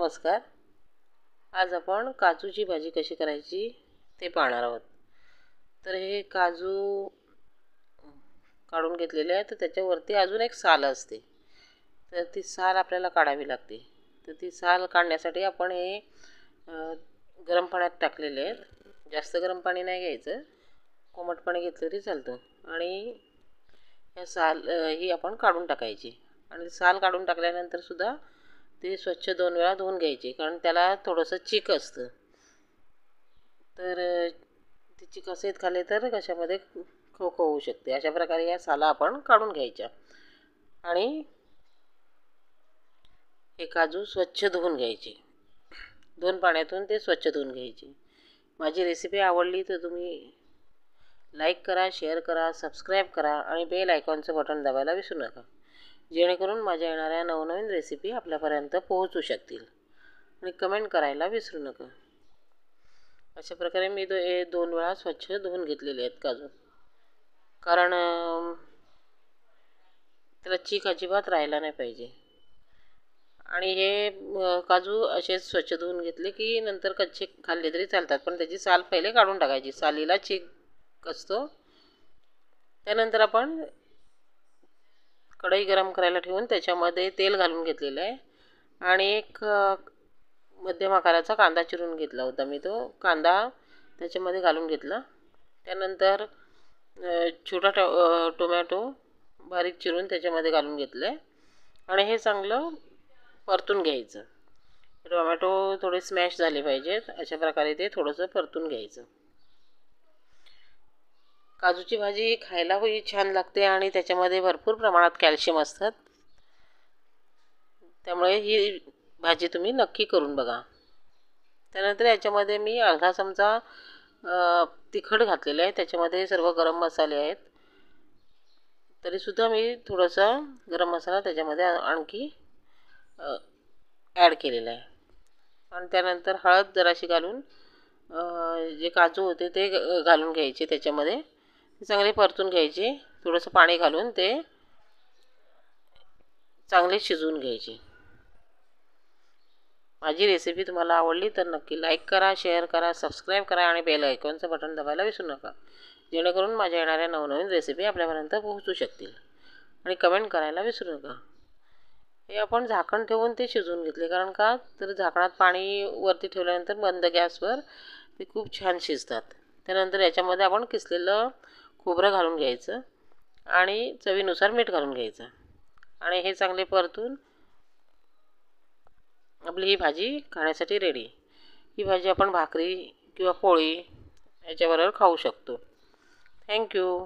नमस्कार. आज आपण काजूची भाजी कशी करायची ते पाहणार आहोत. तर हे काजू काढून घेतलेले आहे. तर त्याच्यावरती अजून एक साल असते, तर ती साल आपल्याला काढावी लागते. तर ती साल काढण्यासाठी आपण हे गरम पाण्यात टाकलेले आहेत. जास्त गरम पाणी नाही घ्यायचं, कोमट पाणी घेतलं तरी चालतं. आणि या साल ही आपण काढून टाकायची. आणि साल काढून टाकल्यानंतर सुद्धा ते स्वच्छ 2 वेळा धुवून घ्यायचे, कारण त्याला थोडंसं चिक असतं. तर ती चिकसईत खाल्ले तर कशामध्ये खो होऊ शकते. अशा प्रकारे या साला आपण काढून घ्यायच्या. आणि हे काजू स्वच्छ धुवून घ्यायचे. 2 पाण्यातून ते स्वच्छ धुवून घ्यायचे. माझी रेसिपी आवडली तर तुम्ही लाईक करा, शेअर करा, सबस्क्राईब करा आणि बेल आयकॉनचं बटन दाबायला विसरू नका, जेणेकरून माझ्या येणाऱ्या नवनवीन रेसिपी आपल्यापर्यंत पोहोचू शकतील. आणि कमेंट करायला विसरू नका. अशा प्रकारे मी 2 वेळा स्वच्छ धुवून घेतलेले आहेत काजू, कारण त्याला चीक अजिबात राहायला नाही पाहिजे. आणि हे काजू असेच स्वच्छ धुवून घेतले की नंतर कच्चे खाल्ले तरी चालतात, पण त्याची साल पहिले काढून टाकायची. सालीला चीक असतो. त्यानंतर आपण कढई गरम करायला ठेवून त्याच्यामध्ये तेल घालून घेतलेलं आहे. आणि एक मध्यम आकाराचा कांदा चिरून घेतला होता मी. तो कांदा त्याच्यामध्ये घालून घेतला. त्यानंतर छोटा टोमॅटो बारीक चिरून त्याच्यामध्ये घालून घेतलं आहे. आणि हे चांगलं परतून घ्यायचं. टोमॅटो थोडे स्मॅश झाले पाहिजेत, अशा प्रकारे ते थोडंसं परतून घ्यायचं. काजूची भाजी खायलाही छान लागते आणि त्याच्यामध्ये भरपूर प्रमाणात कॅल्शियम असतात. त्यामुळे ही भाजी तुम्ही नक्की करून बघा. त्यानंतर याच्यामध्ये मी अर्धा चमचा तिखट घातलेलं आहे. त्याच्यामध्ये सर्व गरम मसाले आहेत. तरीसुद्धा मी थोडासा गरम मसाला त्याच्यामध्ये आणखी ॲड केलेला आहे. आणि त्यानंतर हळद जराशी घालून जे काजू होते ते घालून घ्यायचे. त्याच्यामध्ये ते चांगले परतून घ्यायचे. थोडंसं पाणी घालून ते चांगले शिजवून घ्यायचे. माझी रेसिपी तुम्हाला आवडली तर नक्की लाईक करा, शेअर करा, सबस्क्राईब करा आणि बेल आयकॉनचं बटन दाबायला विसरू नका, जेणेकरून माझ्या येणाऱ्या नवनवीन रेसिपी आपल्यापर्यंत पोहोचू शकतील. आणि कमेंट करायला विसरू नका. हे आपण झाकण ठेवून ते शिजवून घेतले, कारण का तर झाकणात पाणी वरती ठेवल्यानंतर मंद गॅसवर ते खूप छान शिजतात. त्यानंतर याच्यामध्ये आपण किसलेलं खोबरं घालून घ्यायचं आणि चवीनुसार मीठ घालून घ्यायचं. आणि हे चांगले परतून आपली ही भाजी खाण्यासाठी रेडी. ही भाजी आपण भाकरी किंवा पोळी याच्याबरोबर खाऊ शकतो. थँक्यू.